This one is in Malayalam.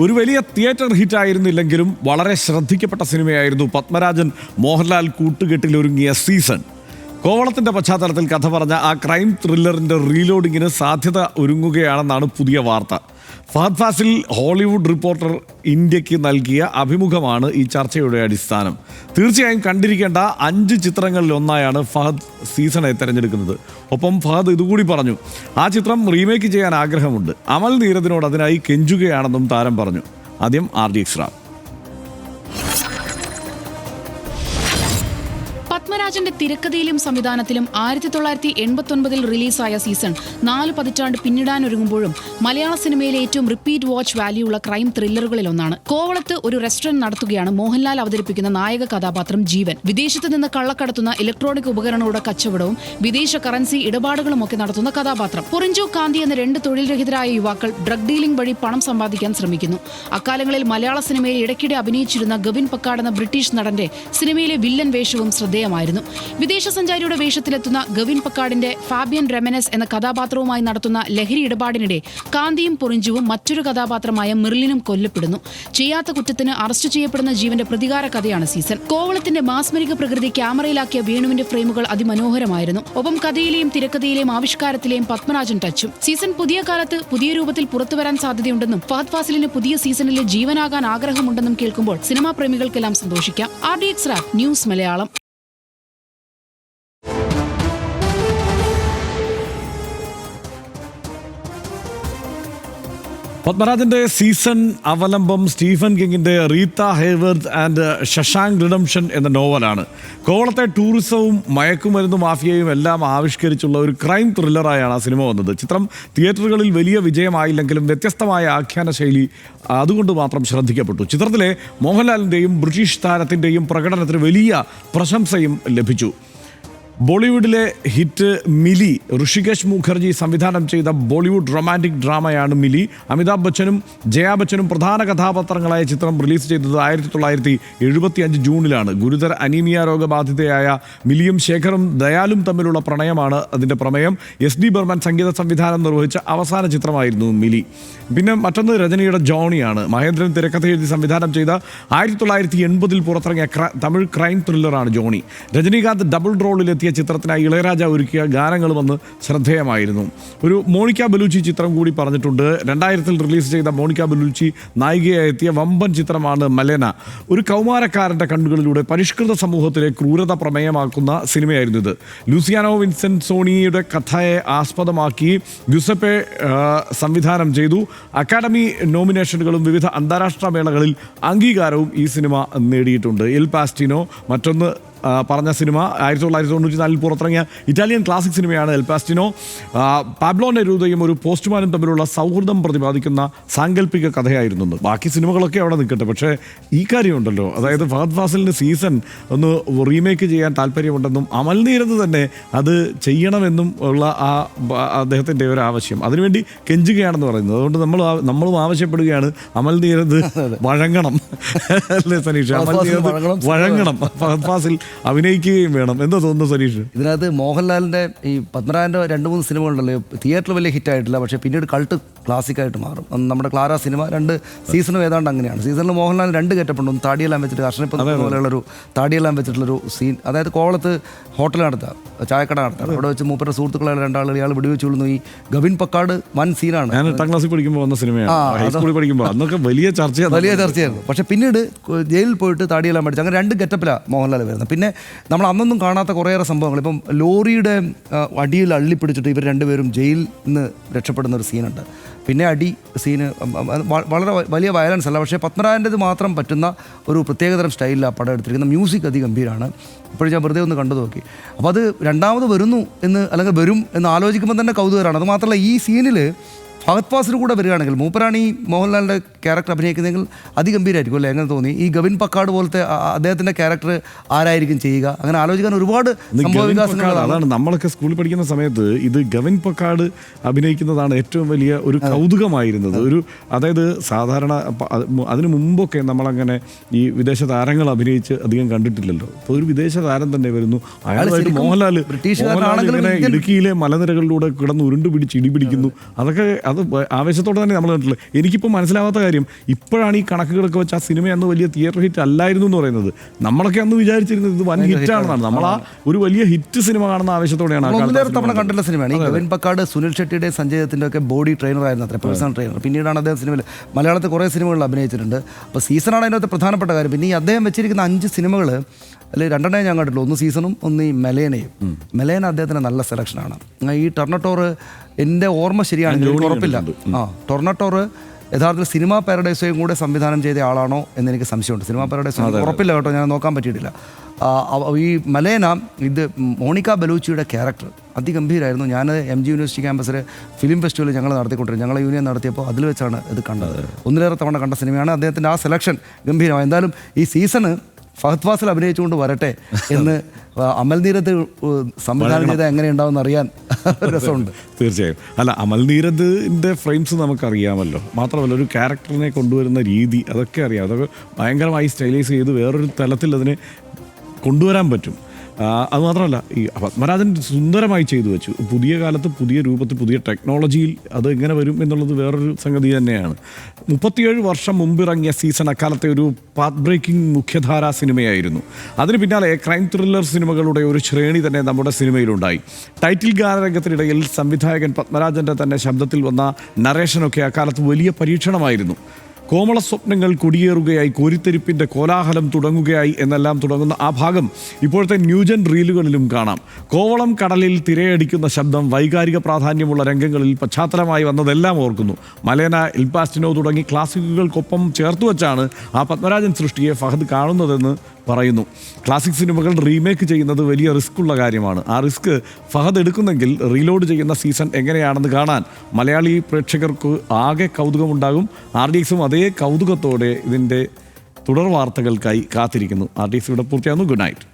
ഒരു വലിയ തിയേറ്റർ ഹിറ്റായിരുന്നില്ലെങ്കിലും വളരെ ശ്രദ്ധിക്കപ്പെട്ട സിനിമയായിരുന്നു പത്മരാജൻ മോഹൻലാൽ കൂട്ടുകെട്ടിലൊരുങ്ങിയ സീസൺ. കോവളത്തിൻ്റെ പശ്ചാത്തലത്തിൽ കഥ പറഞ്ഞ ആ ക്രൈം ത്രില്ലറിൻ്റെ റീലോഡിങ്ങിന് സാധ്യത ഒരുങ്ങുകയാണെന്നാണ് പുതിയ വാർത്ത. ഫഹദ് ഫാസിൽ ഹോളിവുഡ് റിപ്പോർട്ടർ ഇന്ത്യക്ക് നൽകിയ അഭിമുഖമാണ് ഈ ചർച്ചയുടെ അടിസ്ഥാനം. തീർച്ചയായും കണ്ടിരിക്കേണ്ട 5 ചിത്രങ്ങളിലൊന്നായാണ് ഫഹദ് സീസണെ തിരഞ്ഞെടുക്കുന്നത്. ഒപ്പം ഫഹദ് ഇതുകൂടി പറഞ്ഞു, ആ ചിത്രം റീമേക്ക് ചെയ്യാൻ ആഗ്രഹമുണ്ട്. അമൽ നീരദിനോട് അതിനായി കെഞ്ചുകയാണെന്നും താരം പറഞ്ഞു. ആദ്യം RDX റാം. പത്മരാജന്റെ തിരക്കഥയിലും സംവിധാനത്തിലും 1989 റിലീസായ സീസൺ 4 പതിറ്റാണ്ട് പിന്നിടാനൊരുങ്ങുമ്പോഴും മലയാള സിനിമയിലെ ഏറ്റവും റിപ്പീറ്റ് വാച്ച് വാല്യൂ ഉള്ള ക്രൈം ത്രില്ലറുകളിലൊന്നാണ്. കോവളത്ത് ഒരു റെസ്റ്റോറന്റ് നടത്തുകയാണ് മോഹൻലാൽ അവതരിപ്പിക്കുന്ന നായക കഥാപാത്രം ജീവൻ. വിദേശത്ത് നിന്ന് കള്ളക്കടത്തുന്ന ഇലക്ട്രോണിക് ഉപകരണങ്ങളുടെ കച്ചവടവും വിദേശ കറൻസി ഇടപാടുകളുമൊക്കെ നടത്തുന്ന കഥാപാത്രം. പൊറിഞ്ചു കാന്തി എന്ന 2 തൊഴിൽ രഹിതരായ യുവാക്കൾ ഡ്രഗ് ഡീലിംഗ് വഴി പണം സമ്പാദിക്കാൻ ശ്രമിക്കുന്നു. അക്കാലങ്ങളിൽ മലയാള സിനിമയിൽ ഇടയ്ക്കിടെ അഭിനയിച്ചിരുന്ന ഗവിൻ പക്കാട് എന്ന ബ്രിട്ടീഷ് നടന്റെ സിനിമയിലെ വില്ലൻ വേഷവും ശ്രദ്ധേയമായിരുന്നു. വിദേശ സഞ്ചാരിയുടെ വേഷത്തിലെത്തുന്ന ഗവിൻ പക്കാടിന്റെ ഫാബിയൻ റെമനസ് എന്ന കഥാപാത്രവുമായി നടത്തുന്ന ലഹരി ഇടപാടിനിടെ കാന്തിയും പൊറിഞ്ചുവും മറ്റൊരു കഥാപാത്രമായ മെർലിനും കൊല്ലപ്പെടുന്നു. ചെയ്യാത്ത കുറ്റത്തിന് അറസ്റ്റ് ചെയ്യപ്പെടുന്ന ജീവന്റെ പ്രതികാര കഥയാണ് സീസൺ. കോവളത്തിന്റെ മാസ്മരിക പ്രകൃതി ക്യാമറയിലാക്കിയ വേണുവിന്റെ ഫ്രെയിമുകൾ അതിമനോഹരമായിരുന്നു. ഒപ്പം കഥയിലെയും തിരക്കഥയിലെയും ആവിഷ്കാരത്തിലെയും പത്മരാജൻ ടച്ചും. സീസൺ പുതിയ കാലത്ത് പുതിയ രൂപത്തിൽ പുറത്തുവരാൻ സാധ്യതയുണ്ടെന്നും ഫഹദ് ഫാസിലിന് പുതിയ സീസണിലെ ജീവനാകാൻ ആഗ്രഹമുണ്ടെന്നും കേൾക്കുമ്പോൾ സിനിമാ പ്രേമികൾക്കെല്ലാം സന്തോഷിക്കാം. RDX Ram, News Malayalam. പത്മരാജന്റെ സീസൺ അവലംബം സ്റ്റീഫൻ കിങ്ങിന്റെ Rita Hayworth and Shawshank Redemption എന്ന നോവലാണ്. കോവളത്തെ ടൂറിസവും മയക്കുമരുന്ന് മാഫിയയും എല്ലാം ആവിഷ്കരിച്ചുള്ള ഒരു ക്രൈം ത്രില്ലറായാണ് ആ സിനിമ വന്നത്. ചിത്രം തിയേറ്ററുകളിൽ വലിയ വിജയമായില്ലെങ്കിലും വ്യത്യസ്തമായ ആഖ്യാന ശൈലി അതുകൊണ്ട് മാത്രം ശ്രദ്ധിക്കപ്പെട്ടു. ചിത്രത്തിലെ മോഹൻലാലിൻ്റെയും ബ്രിട്ടീഷ് താരത്തിൻ്റെയും പ്രകടനത്തിന് വലിയ പ്രശംസയും ലഭിച്ചു. ബോളിവുഡിലെ ഹിറ്റ് മിലി ഋഷികേഷ് മുഖർജി സംവിധാനം ചെയ്ത ബോളിവുഡ് റൊമാൻറ്റിക് ഡ്രാമയാണ് മിലി. അമിതാഭ് ബച്ചനും ജയാ ബച്ചനും പ്രധാന കഥാപാത്രങ്ങളായ ചിത്രം റിലീസ് ചെയ്തത് 1975 ജൂണിലാണ്. ഗുരുതര അനീമിയ രോഗബാധിതയായ മിലിയും ശേഖറും ദയാലും തമ്മിലുള്ള പ്രണയമാണ് അതിൻ്റെ പ്രമേയം. SD ബർമൻ സംഗീത സംവിധാനം നിർവഹിച്ച അവസാന ചിത്രമായിരുന്നു മിലി. പിന്നെ മറ്റൊന്ന് രജനിയുടെ ജോണിയാണ്. മഹേന്ദ്രൻ തിരക്കഥ എഴുതി സംവിധാനം ചെയ്ത 1980 പുറത്തിറങ്ങിയ തമിഴ് ക്രൈം ത്രില്ലറാണ് ജോണി. രജനീകാന്ത് ഡബിൾ റോളിലെത്തിയ ചിത്രത്തിനായി ഇളയരാജ ഒരുക്കിയ ഗാനങ്ങൾ വന്ന് ശ്രദ്ധേയമായിരുന്നു. ഒരു മോണിക്ക ബലൂച്ചി ചിത്രം കൂടി പറഞ്ഞിട്ടുണ്ട്. 2000 റിലീസ് ചെയ്ത മോണിക്ക ബലൂച്ചി നായികയായി എത്തിയ വമ്പൻ ചിത്രമാണ് മലേന. ഒരു കൗമാരക്കാരൻ്റെ കണ്ണുകളിലൂടെ പരിഷ്കൃത സമൂഹത്തിലെ ക്രൂരത പ്രമേയമാക്കുന്ന സിനിമയായിരുന്നു ഇത്. ലൂസിയാനോ വിൻസെന്റ് സോണിയുടെ കഥയെ ആസ്പദമാക്കി ഗ്യുസപ്പെ സംവിധാനം ചെയ്തു. അക്കാഡമി നോമിനേഷനുകളും വിവിധ അന്താരാഷ്ട്ര മേളകളിൽ അംഗീകാരവും ഈ സിനിമ നേടിയിട്ടുണ്ട്. എൽ പാസ്റ്റിനോ മറ്റൊന്ന് പറഞ്ഞ സിനിമ 1994 പുറത്തിറങ്ങിയ ഇറ്റാലിയൻ ക്ലാസിക് സിനിമയാണ് എൽ പാസ്റ്റിനോ. പാബ്ലോ നെരൂദയും ഒരു പോസ്റ്റ്മാനും തമ്മിലുള്ള സൗഹൃദം പ്രതിപാദിക്കുന്ന സാങ്കല്പിക കഥയായിരുന്നു. ബാക്കി സിനിമകളൊക്കെ അവിടെ നിൽക്കട്ടെ, പക്ഷേ ഈ കാര്യമുണ്ടല്ലോ, അതായത് ഫഹദ് ഫാസിലിന് സീസൺ ഒന്ന് റീമേക്ക് ചെയ്യാൻ താല്പര്യമുണ്ടെന്നും അമൽ നീരദ് തന്നെ അത് ചെയ്യണമെന്നും ഉള്ള അദ്ദേഹത്തിൻ്റെ ഒരു ആവശ്യം, അതിനുവേണ്ടി കെഞ്ചുകയാണെന്ന് പറയുന്നത്. അതുകൊണ്ട് നമ്മളും ആവശ്യപ്പെടുകയാണ്, അമൽ നീരദ് വഴങ്ങണം അല്ലേ സനീഷ്? അമൽ നീരദ് വഴങ്ങണം, ഫഹദ് ഫാസിൽ അഭിനയിക്കുകയും വേണം. എന്താ തോന്നുന്നു സനീഷ്? ഇതിനകത്ത് മോഹൻലാലിൻ്റെ ഈ പത്മരാജൻ്റെ 2-3 സിനിമകളുണ്ടല്ലോ തിയേറ്ററിൽ വലിയ ഹിറ്റായിട്ടില്ല, പക്ഷേ പിന്നീട് കൾട്ട് ക്ലാസിക്കായിട്ട് മാറും. നമ്മുടെ ക്ലാര സിനിമ 2 സീസണും ഏതാണ്ട് അങ്ങനെയാണ്. സീസണിൽ മോഹൻലാൽ 2 ഗെറ്റപ്പുണ്ട്. ഒന്ന് താടിയെല്ലാം വെച്ചിട്ട് കർഷണപ്പം പോലെയുള്ളൊരു താടിയെല്ലാം വെച്ചിട്ടുള്ളൊരു സീൻ, അതായത് കോവളത്ത് ഹോട്ടൽ നടത്താം, ചായക്കട നടത്താം. അവിടെ വെച്ച് മൂപ്പരുടെ സുഹൃത്തുക്കളെ 2 ആളുകൾ ഇയാൾ വെടിവെച്ച് കൊള്ളുന്നു. ഈ ഗവിൻ പക്കാട് വൻ സീനാണ്. ഞാൻ 8ാം ക്ലാസ്സിൽ പഠിക്കുമ്പോൾ വന്ന സിനിമയാണ്, ഹൈസ്കൂളിൽ പഠിക്കുമ്പോൾ അന്നൊക്കെ വലിയ ചർച്ചയായിരുന്നു. പക്ഷേ പിന്നീട് ജയിലിൽ പോയിട്ട് താടിയെല്ലാം പഠിച്ചു. അങ്ങനെ 2 ഗെറ്റപ്പിലാണ് മോഹൻലാൽ വരുന്നത്. പിന്നെ നമ്മൾ അന്നൊന്നും കാണാത്ത കുറേയേറെ സംഭവങ്ങൾ. ഇപ്പം ലോറിയുടെ അടിയിൽ അള്ളിപ്പിടിച്ചിട്ട് ഇവർ 2 പേരും ജയിലിൽ നിന്ന് രക്ഷപ്പെടുന്ന ഒരു സീനുണ്ട്. പിന്നെ അടി സീന് വളരെ വലിയ വയലൻസ് അല്ല, പക്ഷേ പത്മരാജൻ്റെത് മാത്രം പറ്റുന്ന ഒരു പ്രത്യേകതരം സ്റ്റൈലിലാണ് പടം എടുത്തിരിക്കുന്ന. മ്യൂസിക് അതിഗംഭീരമാണ്. ഇപ്പോഴും ഞാൻ വെറുതെ ഒന്ന് കണ്ടു നോക്കി. അപ്പോൾ അത് രണ്ടാമത് വരുന്നു എന്ന് അല്ലെങ്കിൽ വരും എന്ന് ആലോചിക്കുമ്പോൾ തന്നെ കൗതുകമാണ്. അതുമാത്രമല്ല, ഈ സീനിൽ ഫഹദ് ഫാസിൽ കൂടെ വരികയാണെങ്കിൽ മൂപ്പരാണ് ഈ മോഹൻലാലിൻ്റെ ക്യാരക്ടർ അഭിനയിക്കുന്നതെങ്കിൽ അതിഗംഭീരമായിരിക്കും അല്ലേ? എങ്ങനെ തോന്നി? ഈ ഗവിൻ പക്കാട് പോലത്തെ അദ്ദേഹത്തിൻ്റെ ക്യാരക്ടർ ആരായിരിക്കും ചെയ്യുക? അങ്ങനെ ആലോചിക്കാൻ ഒരുപാട് അതാണ്. നമ്മളൊക്കെ സ്കൂളിൽ പഠിക്കുന്ന സമയത്ത് ഇത് ഗവിൻ പക്കാട് അഭിനയിക്കുന്നതാണ് ഏറ്റവും വലിയ ഒരു കൗതുകമായിരുന്നത്. അതായത് സാധാരണ അതിനു മുമ്പൊക്കെ നമ്മളങ്ങനെ ഈ വിദേശ താരങ്ങൾ അഭിനയിച്ച് അധികം കണ്ടിട്ടില്ലല്ലോ. ഇപ്പോൾ ഒരു വിദേശ താരം തന്നെ വരുന്നു, അയാളായിട്ട് മോഹൻലാൽ ഇടുക്കിയിലെ മലനിരകളിലൂടെ കിടന്ന് ഉരുണ്ടുപിടിച്ച് ഇടിപിടിക്കുന്നു. അത് ആവേശത്തോടെ തന്നെ നമ്മൾ കണ്ടിട്ടുള്ളത്. എനിക്കിപ്പോൾ മനസ്സിലാവാത്ത കാര്യം ഇപ്പോഴാണ് ഈ കണക്കുകളൊക്കെ വെച്ച് ആ സിനിമ അന്ന് വലിയ തിയേറ്റർ ഹിറ്റ് അല്ലായിരുന്നു എന്ന് പറയുന്നത്. നമ്മളൊക്കെ അന്ന് വിചാരിച്ചിരുന്നത് ഇത് വൻ ഹിറ്റാണെന്നാണ്. നമ്മൾ ആ ഒരു വലിയ ഹിറ്റ് സിനിമ കാണുന്ന ആവേശത്തോടെയാണ് തവണ കണ്ടുള്ള സിനിമയാണ്. ഈ ഗവിൻ പക്കാട്, സുനിൽ ഷെട്ടിയുടെ, സഞ്ജയ് ദത്തിൻ്റെ ഒക്കെ ബോഡി ട്രെയിനർ ആയിരുന്നു, അത്ര പേഴ്സണൽ ട്രെയിനർ. പിന്നീടാണ് അദ്ദേഹം സിനിമയിൽ മലയാളത്തിൽ കുറേ സിനിമകളിൽ അഭിനയിച്ചിട്ടുണ്ട്. അപ്പോൾ സീസണാണ് അതിനകത്ത് പ്രധാനപ്പെട്ട കാര്യം. പിന്നെ ഈ അദ്ദേഹം വെച്ചിരിക്കുന്ന 5 സിനിമകൾ അല്ലെങ്കിൽ 2 ഞാൻ കണ്ടിട്ടുള്ളൂ. 1 സീസണും 1 ഈ മെലേനയും. മെലേന അദ്ദേഹത്തിന് നല്ല സെലക്ഷനാണ്. ഈ ടൊർണട്ടോർ എൻ്റെ ഓർമ്മ ശരിയാണെങ്കിൽ എനിക്ക് ഉറപ്പില്ല. ടൊർണട്ടോർ യഥാർത്ഥത്തിൽ സിനിമ പാരഡൈസും കൂടെ സംവിധാനം ചെയ്ത ആളാണോ എന്ന് എനിക്ക് സംശയമുണ്ട്. സിനിമ പാരഡൈസ് ഉറപ്പില്ല കേട്ടോ, ഞാൻ നോക്കാൻ പറ്റിയിട്ടില്ല. ഈ മലേന, ഇത് മോണിക്ക ബലൂച്ചിയുടെ ക്യാരക്ടർ അതിഗംഭീരമായിരുന്നു. ഞാൻ MG യൂണിവേഴ്സിറ്റി ക്യാമ്പസിൽ ഫിലിം ഫെസ്റ്റിവൽ ഞങ്ങൾ നടത്തിക്കൊണ്ടിരുന്നു. ഞങ്ങളെ യൂണിയൻ നടത്തിയപ്പോൾ അതിൽ വെച്ചാണ് ഇത് കണ്ടത്. 1 തവണ കണ്ട സിനിമയാണ്. അദ്ദേഹത്തിൻ്റെ ആ സെലക്ഷൻ ഗംഭീരമായി. എന്തായാലും ഈ സീസണ് ഫഹദ് ഫാസിൽ അഭിനയിച്ചുകൊണ്ട് വരട്ടെ എന്ന് അമൽ നീരദ് സംവിധാനം ചെയ്താൽ എങ്ങനെ ഉണ്ടാവും അറിയാൻ രസമുണ്ട്. തീർച്ചയായും. അല്ല, അമൽ നീരദിൻ്റെ ഫ്രെയിംസ് നമുക്കറിയാമല്ലോ. മാത്രമല്ല ഒരു ക്യാരക്ടറിനെ കൊണ്ടുവരുന്ന രീതി അതൊക്കെ അറിയാം. അതൊക്കെ ഭയങ്കരമായി സ്റ്റൈലൈസ് ചെയ്ത് വേറൊരു തലത്തിൽ അതിനെ കൊണ്ടുവരാൻ പറ്റും. അതുമാത്രമല്ല ഈ പത്മരാജൻ സുന്ദരമായി ചെയ്തു വെച്ചു. പുതിയ കാലത്ത് പുതിയ രൂപത്തിൽ പുതിയ ടെക്നോളജിയിൽ അത് എങ്ങനെ വരും എന്നുള്ളത് വേറൊരു സംഗതി തന്നെയാണ്. 37 വർഷം മുമ്പിറങ്ങിയ സീസൺ അക്കാലത്തെ ഒരു പാത്ത് ബ്രേക്കിംഗ് മുഖ്യധാരാ സിനിമയായിരുന്നു. അതിന് പിന്നാലെ ക്രൈം ത്രില്ലർ സിനിമകളുടെ ഒരു ശ്രേണി തന്നെ നമ്മുടെ സിനിമയിലുണ്ടായി. ടൈറ്റിൽ ഗാനരംഗത്തിനിടയിൽ സംവിധായകൻ പത്മരാജൻ്റെ തന്നെ ശബ്ദത്തിൽ വന്ന നറേഷനൊക്കെ അക്കാലത്ത് വലിയ പരീക്ഷണമായിരുന്നു. കോമള സ്വപ്നങ്ങൾ കൊടിയേറുകയായി, കോരിത്തെരിപ്പിൻ്റെ കോലാഹലം തുടങ്ങുകയായി എന്നെല്ലാം തുടങ്ങുന്ന ആ ഭാഗം ഇപ്പോഴത്തെ ന്യൂജൻ റീലുകളിലും കാണാം. കോവളം കടലിൽ തിരയടിക്കുന്ന ശബ്ദം, വൈകാരിക പ്രാധാന്യമുള്ള രംഗങ്ങളിൽ പശ്ചാത്തലമായി വന്നതെല്ലാം ഓർക്കുന്നു. മലേന, എൽ പാസ്റ്റിനോ തുടങ്ങി ക്ലാസിക്കുകൾക്കൊപ്പം ചേർത്ത് വെച്ചാണ് ആ പത്മരാജൻ സൃഷ്ടിയെ ഫഹദ് കാണുന്നതെന്ന് പറയുന്നു. ക്ലാസിക് സിനിമകൾ റീമേക്ക് ചെയ്യുന്നത് വലിയ റിസ്ക്കുള്ള കാര്യമാണ്. ആ റിസ്ക് ഫഹദ് എടുക്കുന്നെങ്കിൽ റീലോഡ് ചെയ്യുന്ന സീസൺ എങ്ങനെയാണെന്ന് കാണാൻ മലയാളി പ്രേക്ഷകർക്ക് ആകെ കൗതുകമുണ്ടാകും. RDXും അതേ കൗതുകത്തോടെ ഇതിൻ്റെ തുടർ വാർത്തകൾക്കായി കാത്തിരിക്കുന്നു. RDX ഇവിടെ പൂർത്തിയാകുന്നു. Good night.